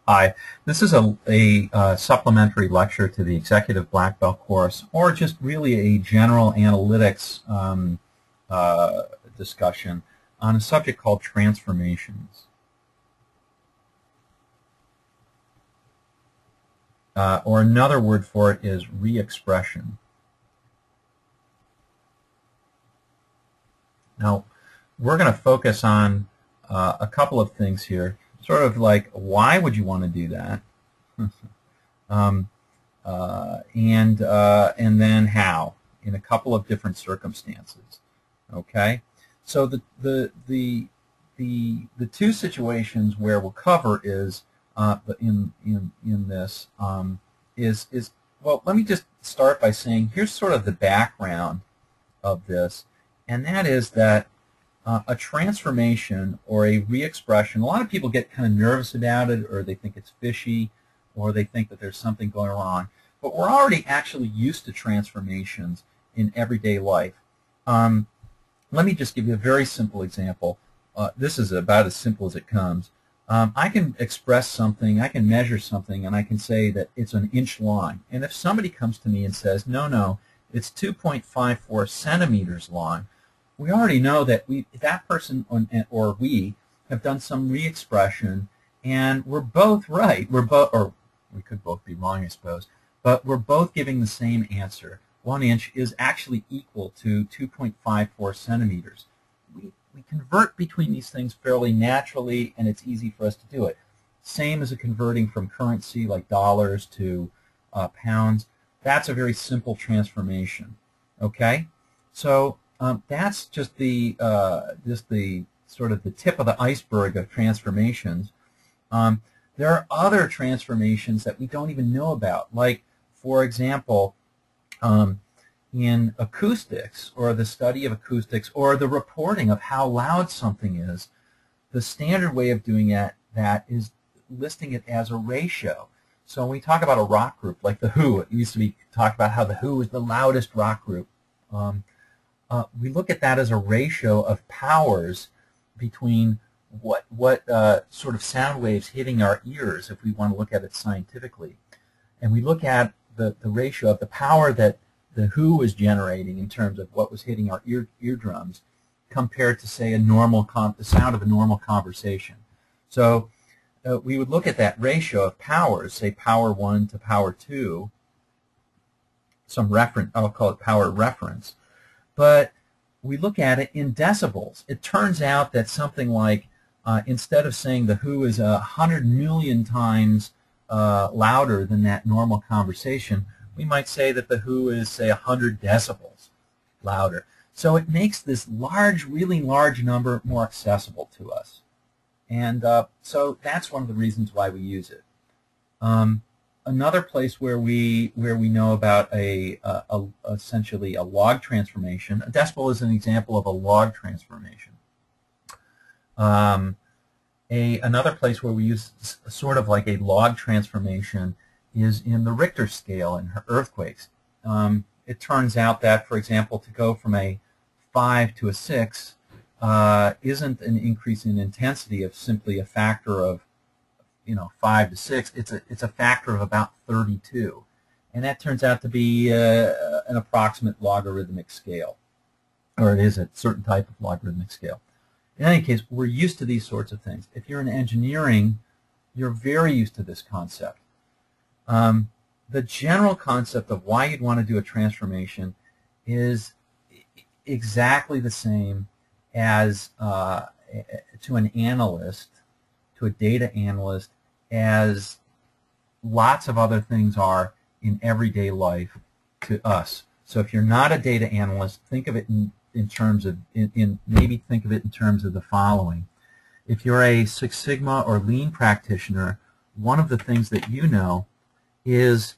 Hi, this is a supplementary lecture to the Executive Black Belt course, or just really a general analytics discussion on a subject called transformations. Or another word for it is re-expression. Now, we're going to focus on a couple of things here. Sort of like, why would you want to do that? And then how, in a couple of different circumstances. Okay, so the two situations where we'll cover is in this is well, let me just start by saying here's sort of the background of this, and that is that a transformation or a re-expression, a lot of people get kind of nervous about it, or they think it's fishy, or they think that there's something going wrong. But we're already actually used to transformations in everyday life. Let me just give you a very simple example. This is about as simple as it comes. I can express something, I can measure something, and I can say that it's an inch long. And if somebody comes to me and says, no, it's 2.54 centimeters long, we already know that that person or we have done some re-expression, and we're both right. Or we could both be wrong, I suppose, but we're both giving the same answer. 1 inch is actually equal to 2.54 centimeters. We convert between these things fairly naturally, and it's easy for us to do it. Same as converting from currency like dollars to pounds. That's a very simple transformation. Okay, so that's just the sort of the tip of the iceberg of transformations. There are other transformations that we don't even know about, like, for example, in acoustics, or the study of acoustics, or the reporting of how loud something is. The standard way of doing that is listing it as a ratio. So when we talk about a rock group, like The Who, it used to be talked about how The Who is the loudest rock group. We look at that as a ratio of powers between what sort of sound waves hitting our ears, if we want to look at it scientifically. And we look at the ratio of the power that The Who was generating in terms of what was hitting our eardrums compared to, say, the sound of a normal conversation. So we would look at that ratio of powers, say power 1 to power 2, some reference, I'll call it power reference. But we look at it in decibels. It turns out that something like, instead of saying The Who is 100 million times louder than that normal conversation, we might say that The Who is, say, 100 decibels louder. So it makes this really large number more accessible to us. And so that's one of the reasons why we use it. Another place where we know about essentially a log transformation. A decibel is an example of a log transformation. Another place where we use sort of like a log transformation is in the Richter scale in earthquakes. It turns out that, for example, to go from a 5 to a 6 isn't an increase in intensity of simply a factor of 5 to 6. It's a factor of about 32, and that turns out to be an approximate logarithmic scale, or it is a certain type of logarithmic scale. In any case, we're used to these sorts of things. If you're in engineering, you're very used to this concept. The general concept of why you'd want to do a transformation is exactly the same as to an analyst, to a data analyst, as lots of other things are in everyday life to us. So if you're not a data analyst, think of it in terms of, maybe think of it in terms of the following. If you're a Six Sigma or Lean practitioner, one of the things that you know is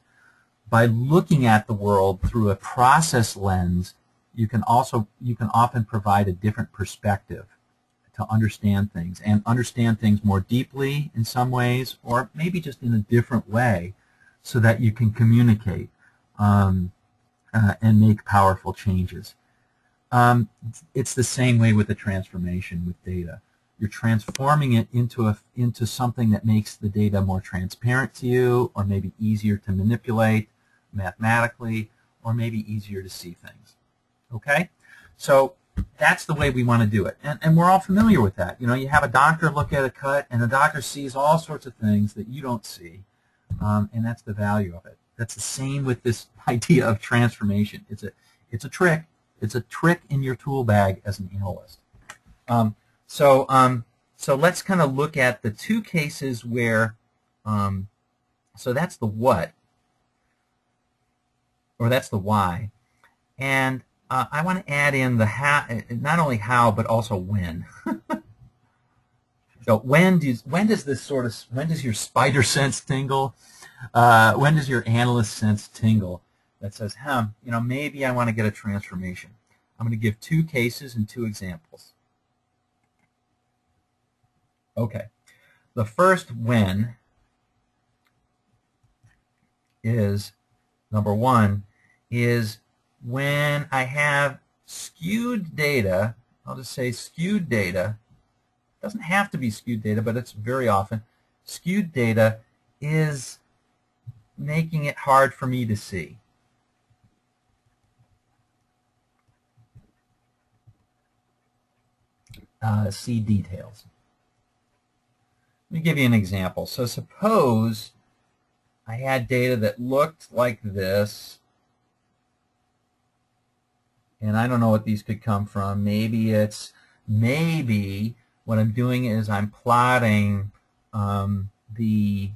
by looking at the world through a process lens, you can often provide a different perspective to understand things, and understand things more deeply in some ways, or maybe just in a different way, so that you can communicate and make powerful changes. It's the same way with the transformation with data. you're transforming it into something that makes the data more transparent to you, or maybe easier to manipulate mathematically, or maybe easier to see things. Okay? So that's the way we want to do it. And we're all familiar with that. You know, you have a doctor look at a cut, and the doctor sees all sorts of things that you don't see, and that's the value of it. That's the same with this idea of transformation. It's a trick. It's a trick in your tool bag as an analyst. So let's kind of look at the two cases where, so that's the what, or that's the why, and I want to add in the how, not only how but also when. So when does your spider sense tingle? When does your analyst sense tingle? That says, you know, maybe I want to get a transformation. I'm going to give two cases and two examples. Okay, the first when is, number one, is when I have skewed data. I'll just say skewed data. It doesn't have to be skewed data, but it's very often. Skewed data is making it hard for me to see. See details. Let me give you an example. So suppose I had data that looked like this, and I don't know what these could come from. Maybe what I'm doing is I'm plotting the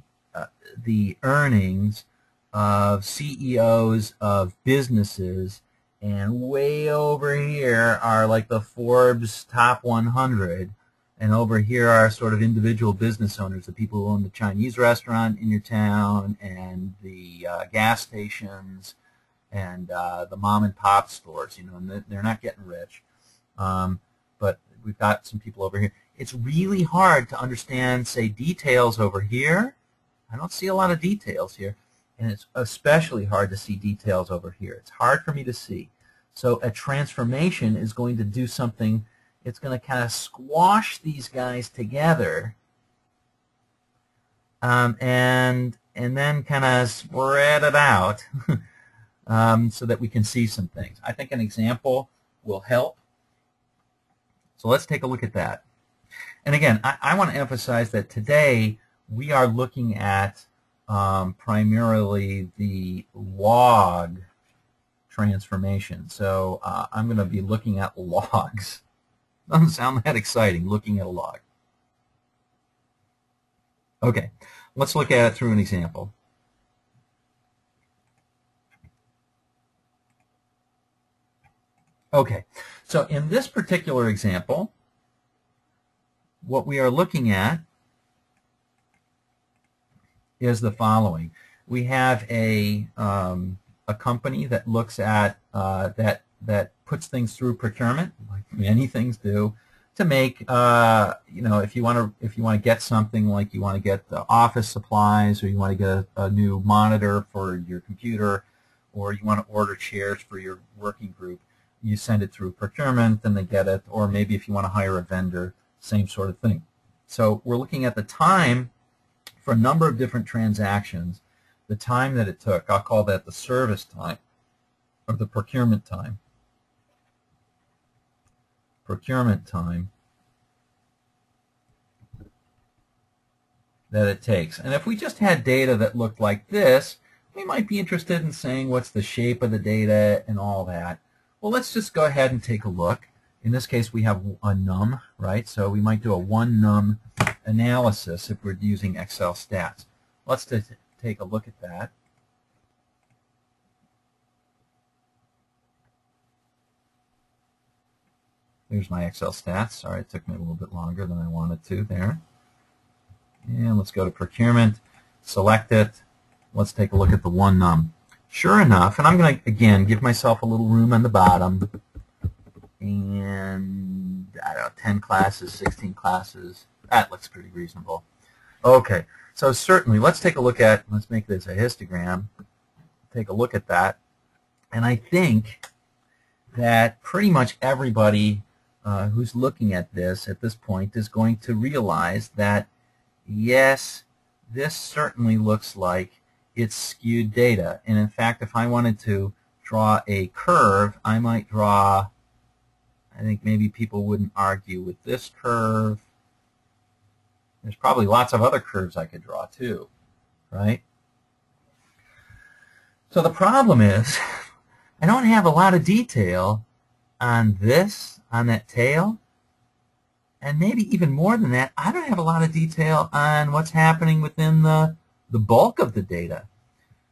earnings of CEOs of businesses, and way over here are like the Forbes top 100, and over here are sort of individual business owners, the people who own the Chinese restaurant in your town, and the gas stations, and the mom and pop stores. You know, and they're not getting rich, but we've got some people over here. It's really hard to understand, say, details over here. I don't see a lot of details here, and it's especially hard to see details over here. It's hard for me to see. So a transformation is going to do something. It's going to kind of squash these guys together, and then kind of spread it out so that we can see some things. I think an example will help. So let's take a look at that. And again, I want to emphasize that today we are looking at primarily the log transformation. So I'm going to be looking at logs. Doesn't sound that exciting, looking at a log. Okay, let's look at it through an example. Okay, so in this particular example, what we are looking at is the following. We have a company that looks at that puts things through procurement, like many things do, to make you know, if you want to get something, like you want to get the office supplies, or you want to get a new monitor for your computer, or you want to order chairs for your working group, you send it through procurement and they get it. Or maybe if you want to hire a vendor, same sort of thing. So we're looking at the time for a number of different transactions, the time that it took. I'll call that the service time, or the procurement time. Procurement time that it takes. And if we just had data that looked like this, we might be interested in saying what's the shape of the data and all that. Well, let's just go ahead and take a look. In this case, we have a num, right? So we might do a one num analysis if we're using Excel stats. Let's take a look at that. Here's my Excel stats. Sorry, it took me a little bit longer than I wanted to there. And let's go to procurement, select it. Let's take a look at the one num. Sure enough, and I'm going to, again, give myself a little room on the bottom. And, I don't know, 10 classes, 16 classes. That looks pretty reasonable. Okay, so certainly, let's take a look at, let's make this a histogram. Take a look at that. And I think that pretty much everybody who's looking at this point is going to realize that, yes, this certainly looks like it's skewed data. And in fact, if I wanted to draw a curve, I might draw, I think maybe people wouldn't argue with this curve. There's probably lots of other curves I could draw too, right? So the problem is I don't have a lot of detail on this, on that tail, and maybe even more than that, I don't have a lot of detail on what's happening within the bulk of the data.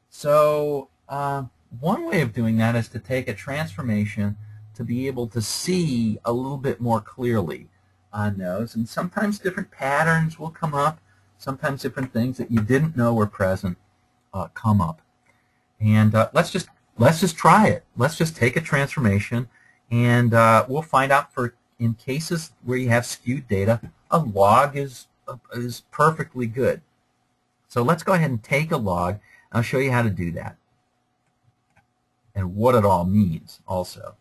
So one way of doing that is to take a transformation to be able to see a little bit more clearly on those. And sometimes different patterns will come up. Sometimes different things that you didn't know were present come up. And let's just try it. Let's just take a transformation, and we'll find out in cases where you have skewed data, a log is perfectly good. So let's go ahead and take a log. I'll show you how to do that and what it all means also.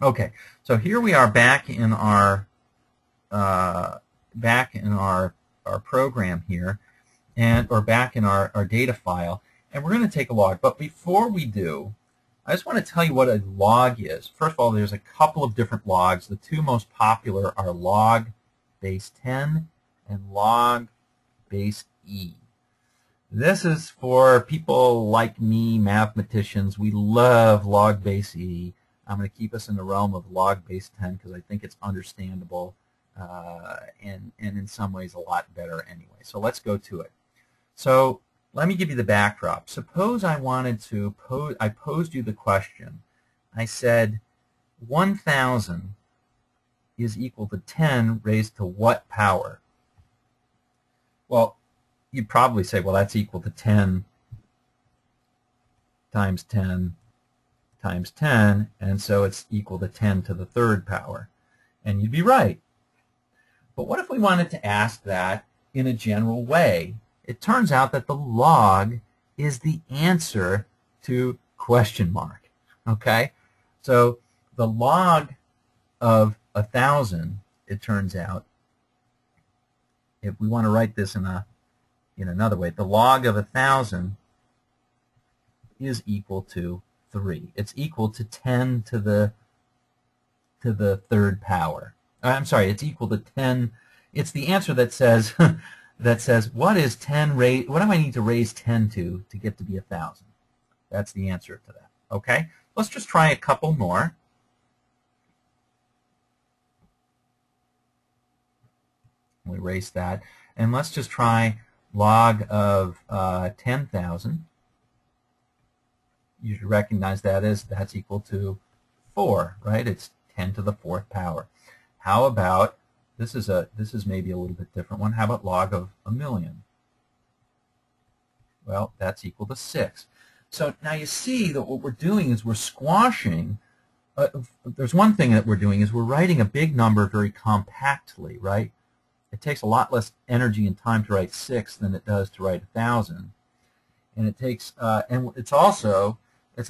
Okay, so here we are back in our program here, or back in our data file, and we're going to take a log. But before we do, I just want to tell you what a log is. First of all, there's a couple of different logs. The two most popular are log base 10 and log base E. This is for people like me, mathematicians. We love log base E. I'm going to keep us in the realm of log base 10 because I think it's understandable and in some ways a lot better anyway. So let's go to it. So let me give you the backdrop. Suppose I wanted to I posed you the question. I said 1,000 is equal to 10 raised to what power? Well, you'd probably say, well, that's equal to 10 times 10 times 10, and so it's equal to 10 to the third power. And you'd be right. But what if we wanted to ask that in a general way? It turns out that the log is the answer to question mark. Okay? So the log of 1,000, it turns out, if we want to write this in another way, the log of 1,000 is equal to 3. It's equal to 10 to the third power. I'm sorry, it's equal to 10. It's the answer that says what is 10 raised? What do I need to raise 10 to get to be 1,000? That's the answer to that. Okay, let's just try a couple more. We erase that, and let's just try log of 10,000. You should recognize that's equal to 4, right? It's 10 to the fourth power. How about this is maybe a little bit different one. How about log of 1,000,000? Well, that's equal to 6. So now you see that what we're doing is we're squashing. There's one thing that we're doing is we're writing a big number very compactly, right? It takes a lot less energy and time to write 6 than it does to write 1,000, and it takes and it's a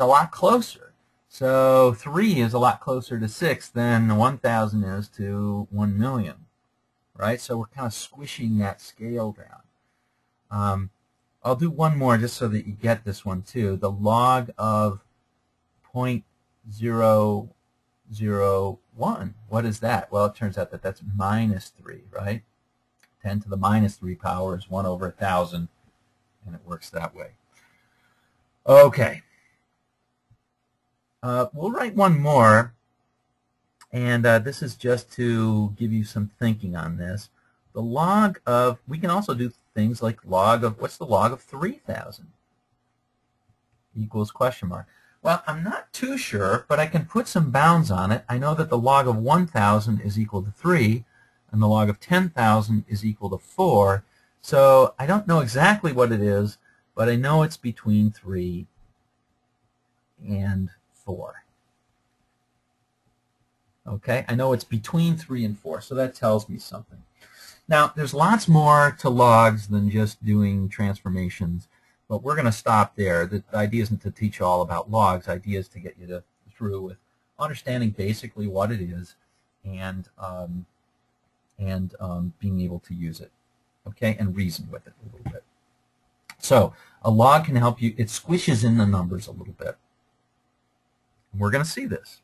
lot closer. So 3 is a lot closer to 6 than 1,000 is to 1,000,000, right? So we're kind of squishing that scale down. I'll do one more just so that you get this one too. The log of 0.001. What is that? Well, it turns out that that's minus 3, right? 10 to the minus 3 power is 1 over 1,000, and it works that way. Okay. We'll write one more, and this is just to give you some thinking on this. The log of, we can also do things like log of, what's the log of 3,000? Equals question mark. Well, I'm not too sure, but I can put some bounds on it. I know that the log of 1,000 is equal to 3, and the log of 10,000 is equal to 4. So I don't know exactly what it is, but I know it's between 3 and 4. Okay, I know it's between 3 and 4, so that tells me something. Now, there's lots more to logs than just doing transformations, but we're going to stop there. The idea isn't to teach you all about logs. The idea is to get you through with understanding basically what it is and being able to use it, okay, and reason with it a little bit. So a log can help you. It squishes in the numbers a little bit. And we're going to see this.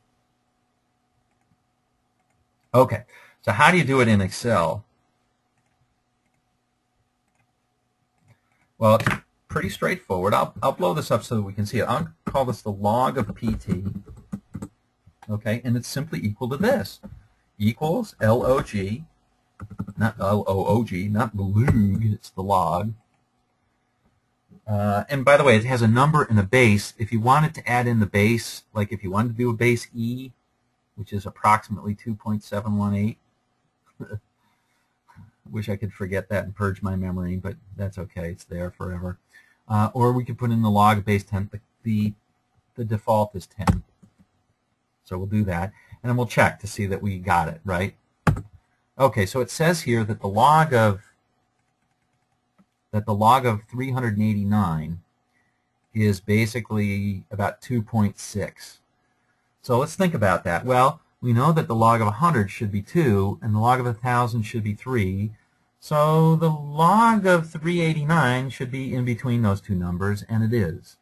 Okay, so how do you do it in Excel? Well, it's pretty straightforward. I'll blow this up so that we can see it. I'll call this the log of PT. Okay, and it's simply equal to this. Equals log, not L-O-O-G, not the log, it's the log. And by the way, it has a number and a base. If you wanted to add in the base, like if you wanted to do a base E, which is approximately 2.718, wish I could forget that and purge my memory, but that's okay. It's there forever. Or we could put in the log of base 10. The default is 10. So we'll do that. And then we'll check to see that we got it, right? Okay, so it says here that the log of 389 is basically about 2.6. So let's think about that. Well, we know that the log of 100 should be 2, and the log of 1,000 should be 3. So the log of 389 should be in between those two numbers, and it is.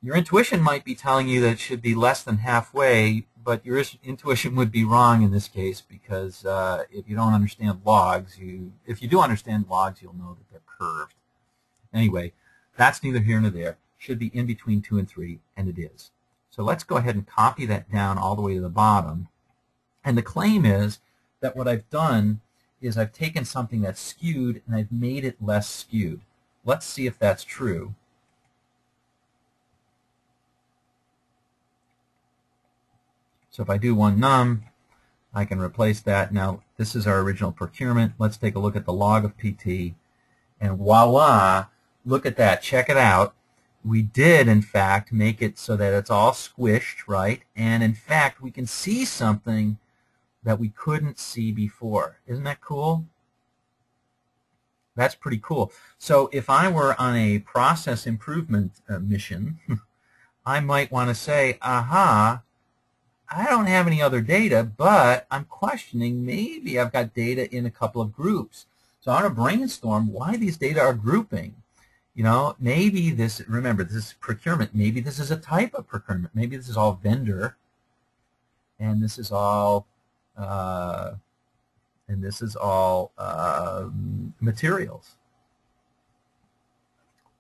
Your intuition might be telling you that it should be less than halfway, but your intuition would be wrong in this case because if you don't understand logs, if you do understand logs, you'll know that they're curved. Anyway, that's neither here nor there. Should be in between 2 and 3, and it is. So let's go ahead and copy that down all the way to the bottom. And the claim is that what I've done is I've taken something that's skewed and I've made it less skewed. Let's see if that's true. So if I do one num, I can replace that. Now, this is our original procurement. Let's take a look at the log of PT. And voila, look at that. Check it out. We did, in fact, make it so that it's all squished, right? And, in fact, we can see something that we couldn't see before. Isn't that cool? That's pretty cool. So if I were on a process improvement mission, I might want to say, aha, I don't have any other data, but I'm questioning maybe I've got data in a couple of groups. So I want to brainstorm why these data are grouping. You know, maybe this, remember, this is procurement. Maybe this is a type of procurement. Maybe this is all vendor, and this is all, materials.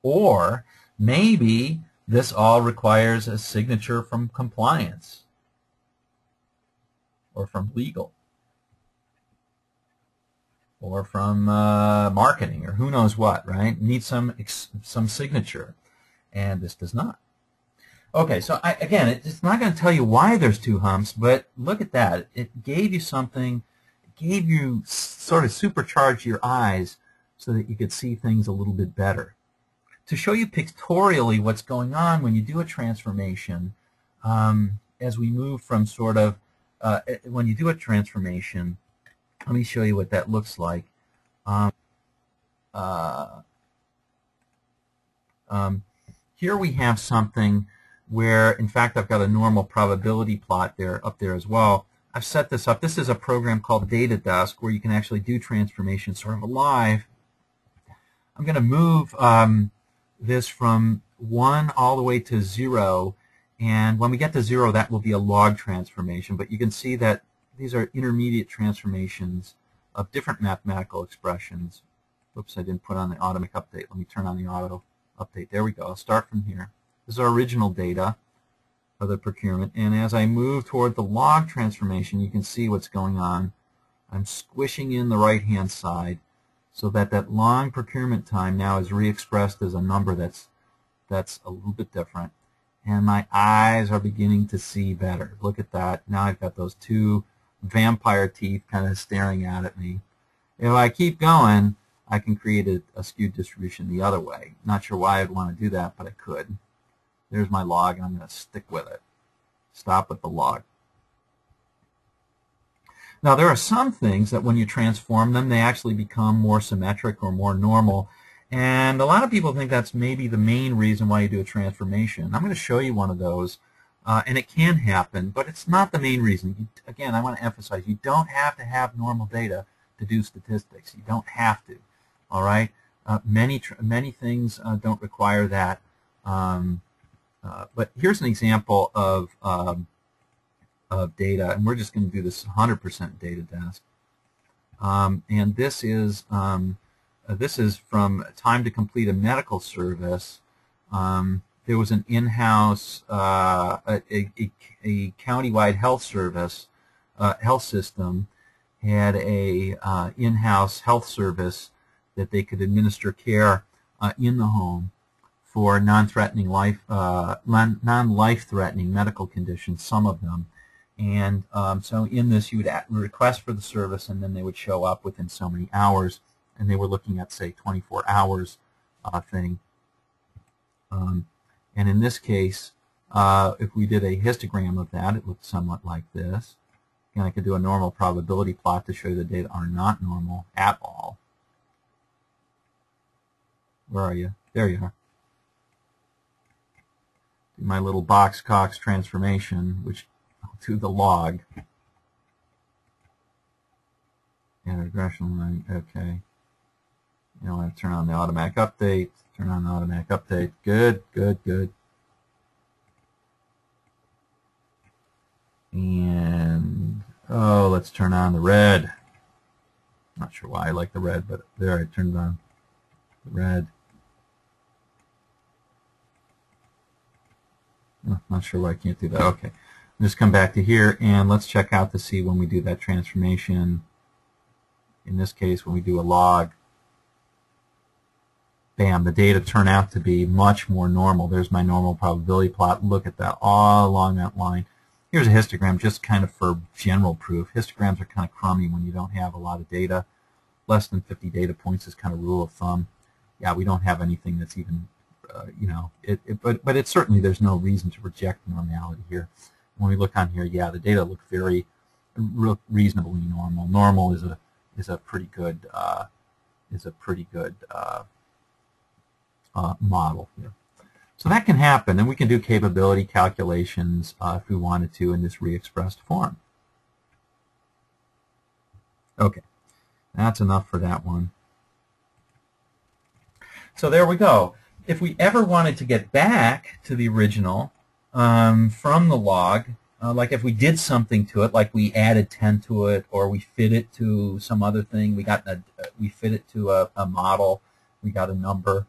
Or maybe this all requires a signature from compliance or from legal or from marketing, or who knows what, right? Needs some signature, and this does not. Okay, so again, it's not going to tell you why there's two humps, but look at that. It gave you something, it gave you sort of supercharged your eyes so that you could see things a little bit better. To show you pictorially what's going on when you do a transformation, as we move from sort of, when you do a transformation, let me show you what that looks like. Here we have something where, in fact, I've got a normal probability plot there up there as well. I've set this up. This is a program called Data Desk where you can actually do transformation sort of live. I'm going to move this from 1 all the way to 0, and when we get to 0, that will be a log transformation. But you can see that these are intermediate transformations of different mathematical expressions. Oops, I didn't put on the automatic update. Let me turn on the auto update. There we go. I'll start from here. This is our original data of the procurement. And as I move toward the log transformation, you can see what's going on. I'm squishing in the right-hand side so that that long procurement time now is re-expressed as a number that's a little bit different. And my eyes are beginning to see better. Look at that. Now I've got those two vampire teeth kind of staring out at me. If I keep going, I can create a skewed distribution the other way. Not sure why I'd want to do that, but I could. There's my log, and I'm going to stick with it. Stop with the log. Now, there are some things that when you transform them, they actually become more symmetric or more normal. And a lot of people think that's maybe the main reason why you do a transformation. I'm going to show you one of those. and it can happen, but it's not the main reason. Again, I want to emphasize, you don't have to have normal data to do statistics. You don't have to. All right. Many things don't require that. But here's an example of data, and we're just going to do this 100% data desk. And this is from time to complete a medical service. There was an in-house, a countywide health service, health system had a in-house health service that they could administer care in the home for non-threatening non-life-threatening medical conditions, some of them. And so in this, you would request for the service, and then they would show up within so many hours. And they were looking at, say, 24 hours thing. And in this case, if we did a histogram of that, it looked somewhat like this. And I could do a normal probability plot to show you the data are not normal at all. Where are you? There you are. Do my little box-Cox transformation, which I'll do the log. And regression line, okay. You know, I turn on the automatic update, turn on the automatic update. Good, good, good. And, oh, let's turn on the red. Not sure why I like the red, but there, I turned on the red. Oh, not sure why I can't do that. Okay. Just come back to here, and let's check out to see when we do that transformation. In this case, when we do a log, bam, the data turn out to be much more normal. There's my normal probability plot. Look at that, all along that line. Here's a histogram just kind of for general proof. Histograms are kind of crummy when you don't have a lot of data. Less than 50 data points is kind of rule of thumb. Yeah, we don't have anything that's even, you know, but it's certainly, there's no reason to reject normality here. When we look on here, yeah, the data look very reasonably normal. Normal is a pretty good model here. So that can happen, and we can do capability calculations if we wanted to in this re-expressed form. Okay, that's enough for that one. So there we go. If we ever wanted to get back to the original from the log, like if we did something to it, like we added 10 to it, or we fit it to some other thing, we fit it to a model, we got a number,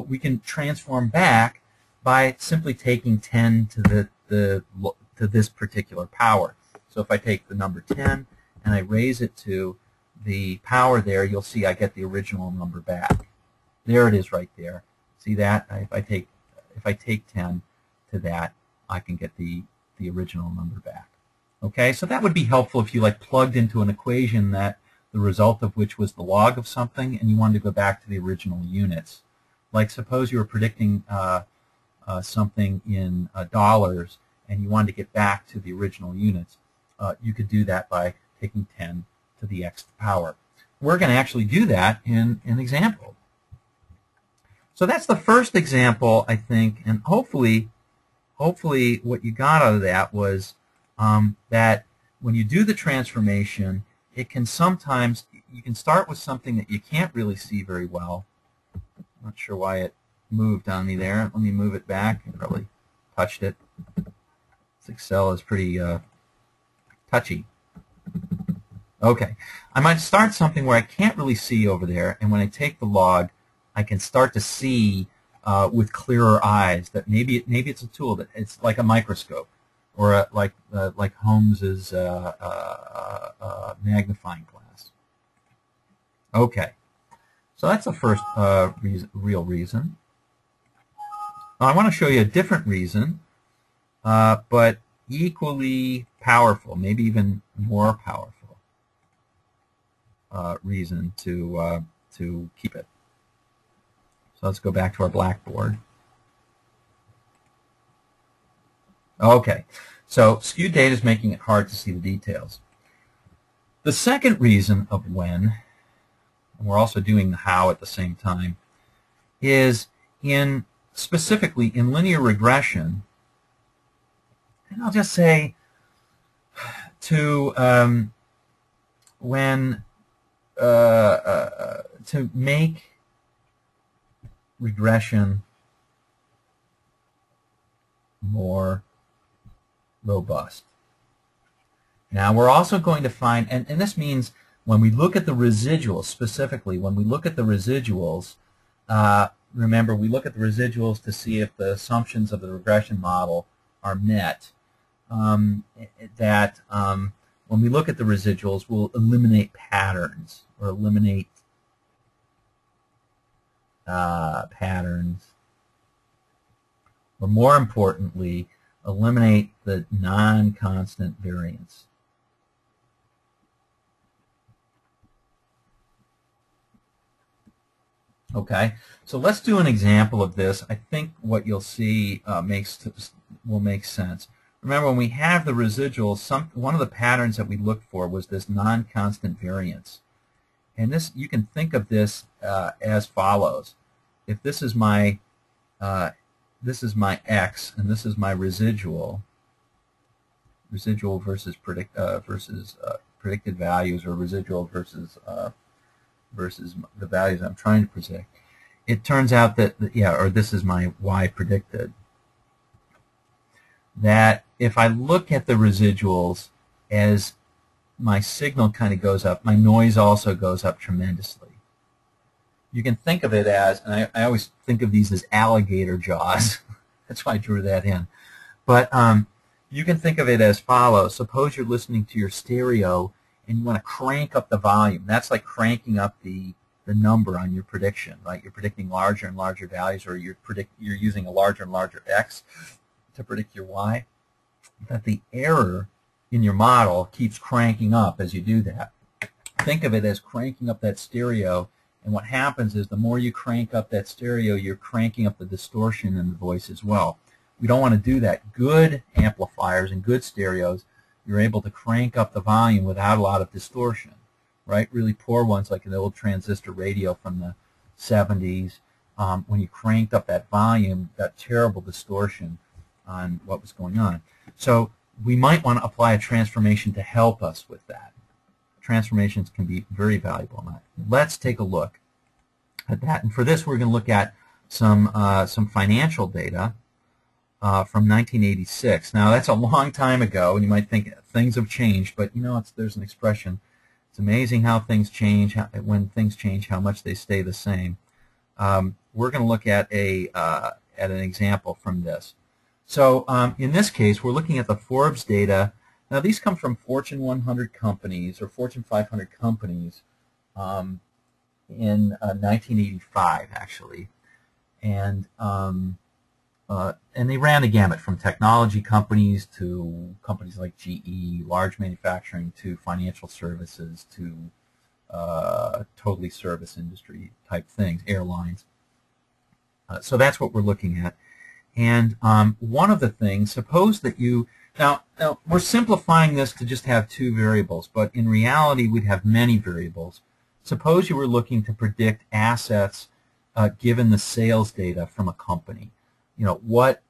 we can transform back by simply taking 10 to this particular power. So if I take the number 10 and I raise it to the power there, you'll see I get the original number back. There it is right there. See that? If I take 10 to that, I can get the original number back. Okay, so that would be helpful if you like plugged into an equation that the result of which was the log of something, and you wanted to go back to the original units. Like suppose you were predicting something in dollars, and you wanted to get back to the original units. You could do that by taking 10 to the x power. We're going to actually do that in an example. So that's the first example, I think, and hopefully what you got out of that was that when you do the transformation, it can sometimes, you can start with something that you can't really see very well. Not sure why it moved on me there. Let me move it back. I probably touched it. This Excel is pretty touchy. Okay, I might start something where I can't really see over there, and when I take the log, I can start to see with clearer eyes that maybe it's a tool that it's like a microscope, or like Holmes's magnifying glass. Okay, so that's the first real reason. I want to show you a different reason, but equally powerful, maybe even more powerful reason to keep it. So let's go back to our blackboard. Okay, so skewed data is making it hard to see the details. The second reason of when, and we're also doing the how at the same time, is specifically in linear regression, And I'll just say to to make regression more robust. Now we're also going to find, and this means when we look at the residuals specifically, when we look at the residuals, remember we look at the residuals to see if the assumptions of the regression model are met. When we look at the residuals, we'll eliminate patterns or eliminate patterns, or more importantly, eliminate the non-constant variance. Okay, so let's do an example of this. I think what you'll see will make sense. Remember, when we have the residuals, one of the patterns that we looked for was this non-constant variance. And this, you can think of this as follows. If this is my x and this is my residual versus predicted values, or residual versus the values I'm trying to predict. It turns out that, or this is my y predicted, that if I look at the residuals as my signal kind of goes up, my noise also goes up tremendously. You can think of it as, and I always think of these as alligator jaws. That's why I drew that in. But you can think of it as follows. Suppose you're listening to your stereo and you want to crank up the volume. That's like cranking up the number on your prediction, right? You're predicting larger and larger values, or you're using a larger and larger x to predict your y. That the error in your model keeps cranking up as you do that. Think of it as cranking up that stereo, and what happens is the more you crank up that stereo, you're cranking up the distortion in the voice as well. We don't want to do that. Good amplifiers and good stereos, you're able to crank up the volume without a lot of distortion, right? Really poor ones, like an old transistor radio from the 70s, when you cranked up that volume, got terrible distortion on what was going on. So we might want to apply a transformation to help us with that. Transformations can be very valuable in that. Let's take a look at that. And for this, we're going to look at some financial data from 1986. Now, that's a long time ago, and you might think things have changed, but you know, there's an expression. It's amazing how things change. When things change, how much they stay the same. We're going to look at an example from this. So in this case, we're looking at the Forbes data. Now, these come from Fortune 100 companies or Fortune 500 companies in 1985, actually, and they ran the gamut from technology companies to companies like GE, large manufacturing, to financial services, to totally service industry type things, airlines. So that's what we're looking at. And one of the things, suppose that you, now we're simplifying this to just have two variables, but in reality we'd have many variables. Suppose you were looking to predict assets given the sales data from a company. You know, what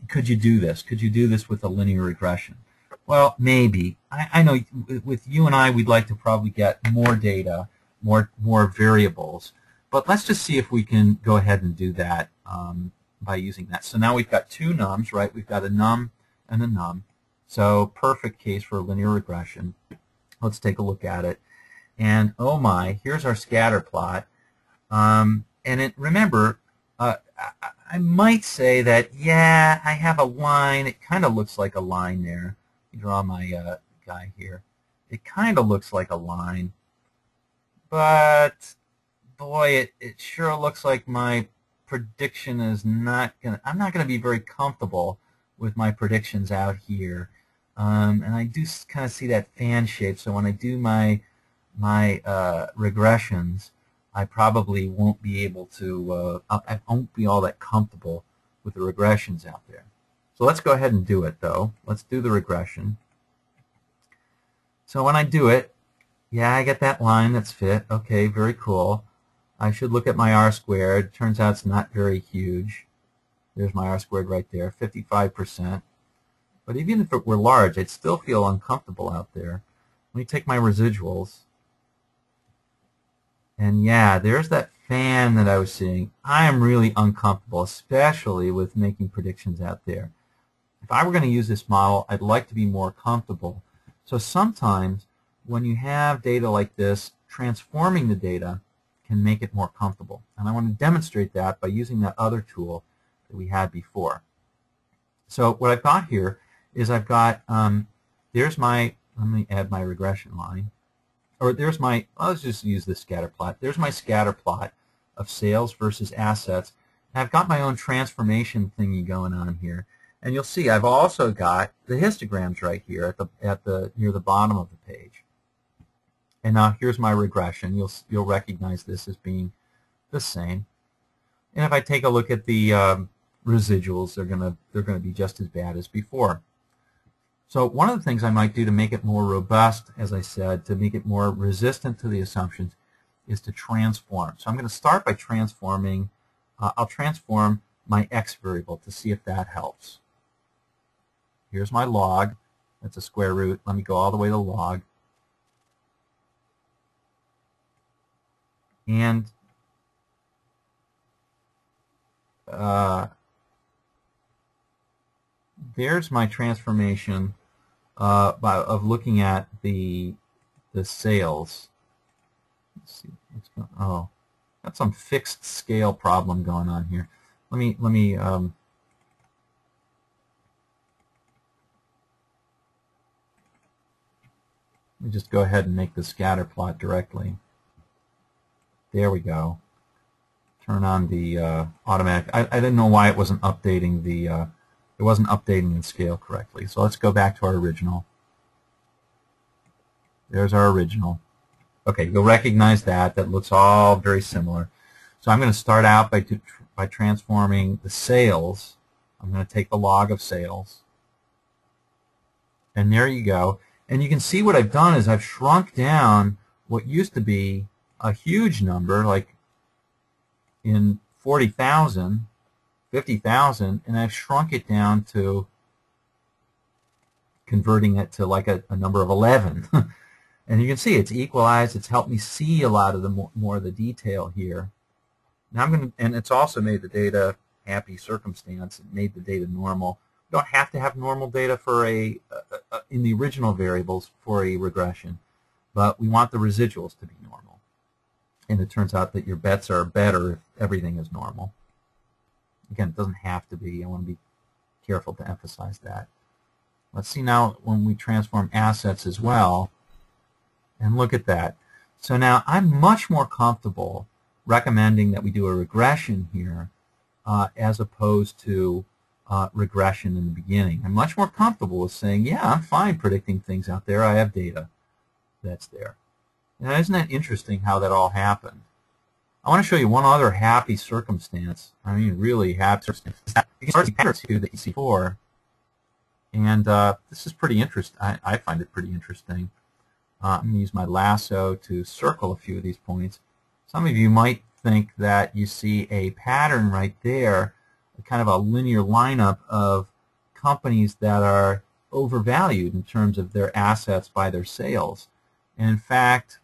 could you do this? Could you do this with a linear regression? Well, maybe. I know with you and I, we'd like to probably get more data, more variables. But let's just see if we can go ahead and do that by using that. So now we've got two nums, right? We've got a num and a num. So perfect case for a linear regression. Let's take a look at it. And oh my, here's our scatter plot. Remember, I might say that, yeah, I have a line. It kind of looks like a line there. Let me draw my guy here. It kind of looks like a line. But, boy, it sure looks like my prediction is not going to, I'm not going to be very comfortable with my predictions out here. And I do kind of see that fan shape. So when I do my regressions, I probably won't be able to, I won't be all that comfortable with the regressions out there. So let's go ahead and do it, though. Let's do the regression. So when I do it, yeah, I get that line that's fit. Okay, very cool. I should look at my R-squared. Turns out it's not very huge. There's my R-squared right there, 55%. But even if it were large, I'd still feel uncomfortable out there. Let me take my residuals. And yeah, there's that fan that I was seeing. I am really uncomfortable, especially with making predictions out there. If I were going to use this model, I'd like to be more comfortable. So sometimes when you have data like this, transforming the data can make it more comfortable. And I want to demonstrate that by using that other tool that we had before. So what I've got here is I've got, there's my, let me add my regression line. Or there's my, let's just use this scatter plot. There's my scatter plot of sales versus assets. And I've got my own transformation thingy going on here. And you'll see I've also got the histograms right here at the near the bottom of the page. And now here's my regression. You'll recognize this as being the same. And if I take a look at the residuals, they're gonna be just as bad as before. So one of the things I might do to make it more robust, as I said, to make it more resistant to the assumptions, is to transform. So I'm going to start by transforming. I'll transform my x variable to see if that helps. Here's my log. That's a square root. Let me go all the way to log. And there's my transformation of looking at the sales. Let's see what's going on. Oh, got some fixed scale problem going on here. Let me just go ahead and make the scatter plot directly. There we go. Turn on the automatic. I didn't know why it wasn't updating the scale correctly. So let's go back to our original. There's our original. Okay, you'll recognize that. That looks all very similar. So I'm going to start out by transforming the sales. I'm going to take the log of sales. And there you go. And you can see what I've done is I've shrunk down what used to be a huge number, like in 40,000, 50,000, and I've shrunk it down to converting it to like a number of 11. And you can see it's equalized. It's helped me see a lot of the more of the detail here. Now I'm going to, and it's also made the data happy circumstance. It made the data normal. You don't have to have normal data for in the original variables for a regression, but we want the residuals to be normal. And it turns out that your bets are better if everything is normal. Again, it doesn't have to be. I want to be careful to emphasize that. Let's see now when we transform assets as well, and look at that. So now I'm much more comfortable recommending that we do a regression here as opposed to regression in the beginning. I'm much more comfortable with saying, yeah, I'm fine predicting things out there. I have data that's there. Now, isn't that interesting how that all happened? I want to show you one other happy circumstance. I mean, really happy circumstance. You can start to see patterns here that you see before. And this is pretty interesting. I find it pretty interesting. I'm going to use my lasso to circle a few of these points. Some of you might think that you see a pattern right there, kind of a linear lineup of companies that are overvalued in terms of their assets by their sales. And in fact,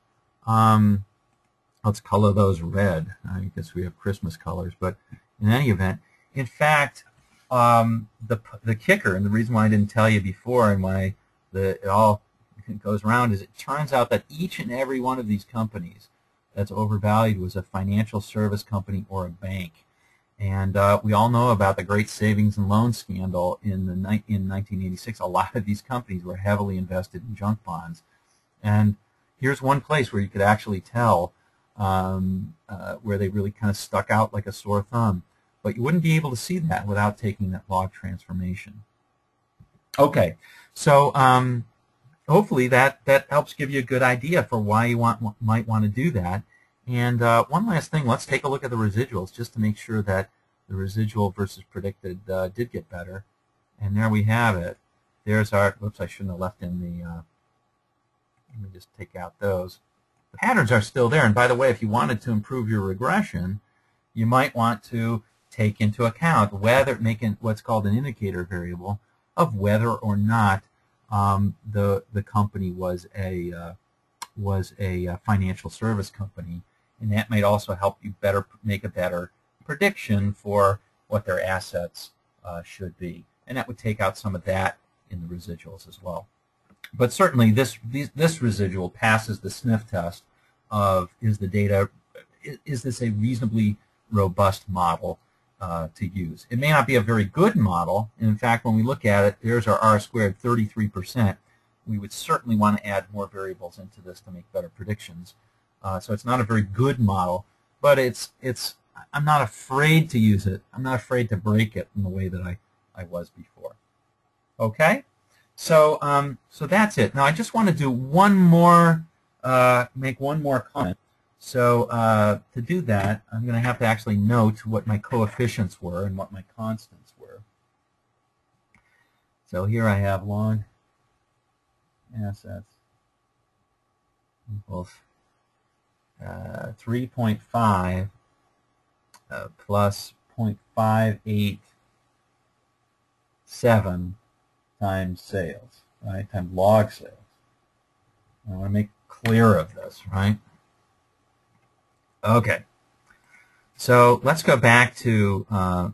let's color those red. I guess we have Christmas colors, but in any event, in fact, the kicker, and the reason why I didn't tell you before, and why it all goes around, is it turns out that each and every one of these companies that's overvalued was a financial service company or a bank. And we all know about the great savings and loan scandal in 1986. A lot of these companies were heavily invested in junk bonds. And here's one place where you could actually tell where they really kind of stuck out like a sore thumb. But you wouldn't be able to see that without taking that log transformation. Okay, so hopefully that helps give you a good idea for why you might want to do that. And one last thing, let's take a look at the residuals just to make sure that the residual versus predicted did get better. And there we have it. There's our, whoops, I shouldn't have left in the, let me just take out those. The patterns are still there. And by the way, if you wanted to improve your regression, you might want to take into account whether making what's called an indicator variable, of whether or not the company was a financial service company, and that might also help you make a better prediction for what their assets should be, and that would take out some of that in the residuals as well. But certainly this residual passes the sniff test of is this a reasonably robust model to use. It may not be a very good model. In fact, when we look at it, there's our R squared, 33%. We would certainly want to add more variables into this to make better predictions. So it's not a very good model, but I'm not afraid to use it. I'm not afraid to break it in the way that I was before. Okay, so that's it. Now I just want to do one more, make one more comment. So to do that, I'm going to have to actually note what my coefficients were and what my constants were. So here I have log assets equals 3.5 plus 0.587 times sales, right? Times log sales. I want to make clear of this, right? Okay. So let's go back to our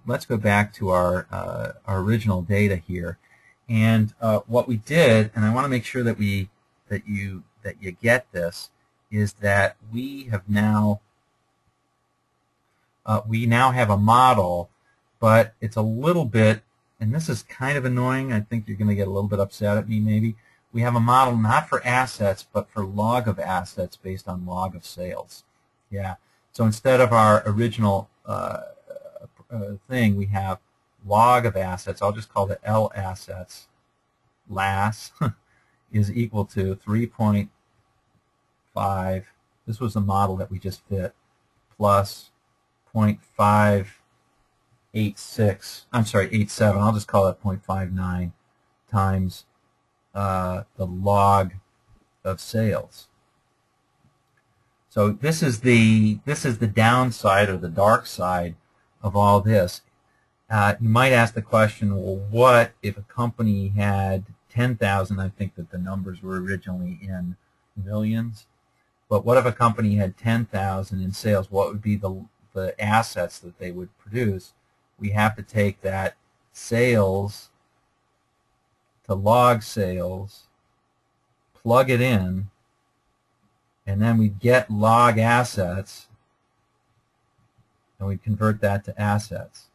original data here, and what we did, and I want to make sure that you get this, is that we now have a model, but it's a little bit, and this is kind of annoying. I think you're going to get a little bit upset at me maybe. We have a model not for assets, but for log of assets based on log of sales. Yeah. So instead of our original thing, we have log of assets. I'll just call it L assets. LAS is equal to 3.5. This was the model that we just fit, plus 0.586. I'm sorry, 87. I'll just call it 0.59 times the log of sales. So this is the downside or the dark side of all this. You might ask the question, well, what if a company had 10,000? I think that the numbers were originally in millions. But what if a company had 10,000 in sales? What would be the assets that they would produce? We have to take that sales to log sales, plug it in, and then we get log assets, and we convert that to assets.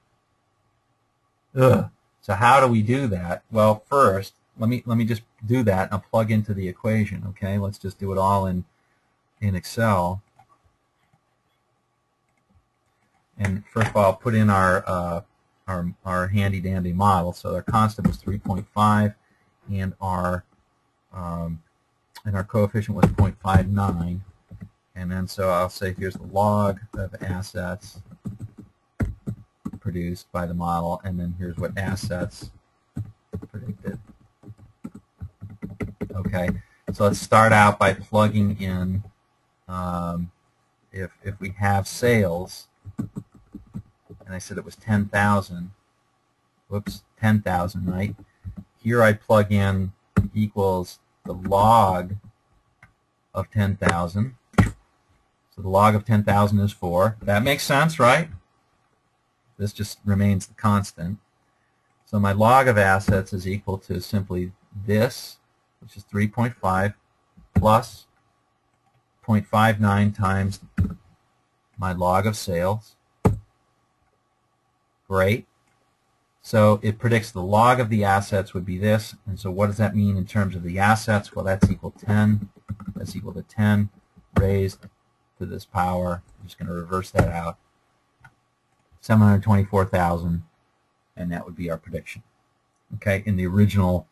Ugh. So how do we do that? Well, first, let me just do that, and I'll plug into the equation. Okay, let's just do it all in Excel. And first of all, I'll put in our handy dandy model. So our constant was 3.5, and our coefficient was 0.59. And then so I'll say here's the log of assets produced by the model, and then here's what assets predicted. Okay, so let's start out by plugging in if we have sales, and I said it was 10,000. Whoops, 10,000, right? Here I plug in equals the log of 10,000. So the log of 10,000 is 4. That makes sense, right? This just remains the constant. So my log of assets is equal to simply this, which is 3.5 plus 0.59 times my log of sales. Great. So it predicts the log of the assets would be this. And so what does that mean in terms of the assets? Well, that's equal to 10. That's equal to 10 raised to this power. I'm just going to reverse that out. 724,000, and that would be our prediction. Okay, in the original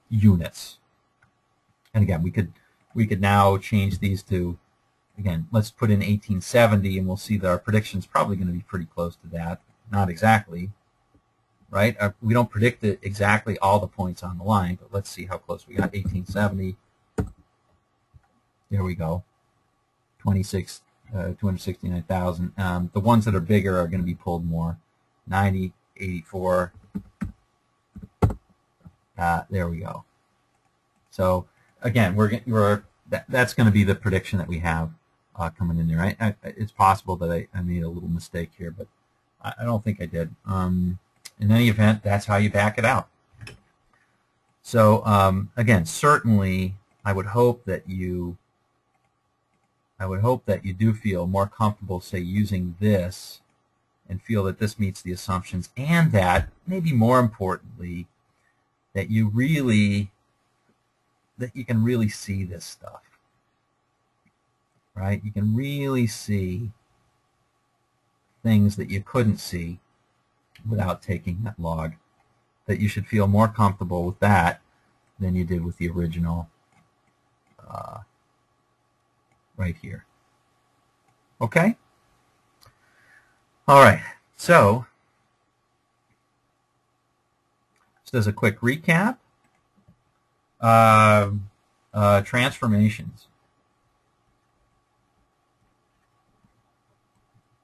units. And again, we could now change these to, again, let's put in 1870, and we'll see that our prediction is probably going to be pretty close to that. Not exactly, right? We don't predict it exactly all the points on the line, but let's see how close we got. 1870. There we go. 269,000. The ones that are bigger are going to be pulled more. 90, 84, There we go. So again, that's going to be the prediction that we have coming in there. It's possible that I made a little mistake here, but I don't think I did. In any event, that's how you back it out. So again, certainly, I would hope that you do feel more comfortable, say, using this, and feel that this meets the assumptions, and that, maybe more importantly, that you can really see this stuff, right? You can really see things that you couldn't see without taking that log, that you should feel more comfortable with that than you did with the original right here. Okay? All right. So as a quick recap, transformations.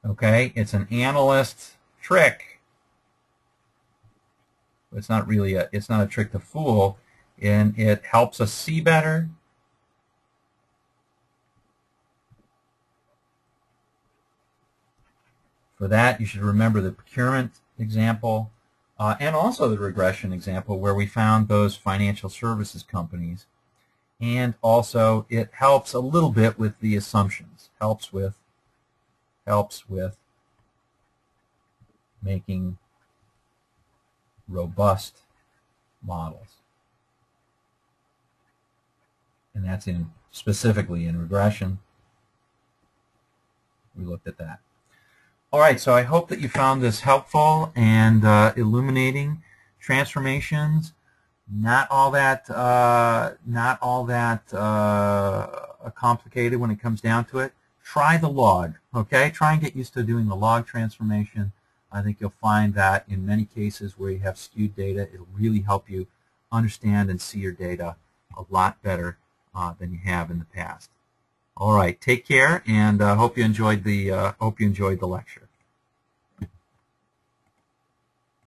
Okay, it's an analyst trick. It's not really it's not a trick to fool, and it helps us see better. For that, you should remember the procurement example and also the regression example where we found those financial services companies. And also, it helps a little bit with the assumptions. Helps with making robust models. And that's specifically in regression. We looked at that. All right, so I hope that you found this helpful and illuminating. Transformations, not all that complicated when it comes down to it. Try the log, okay? Try and get used to doing the log transformation. I think you'll find that in many cases where you have skewed data, it'll really help you understand and see your data a lot better than you have in the past. All right, take care, and hope you enjoyed the lecture.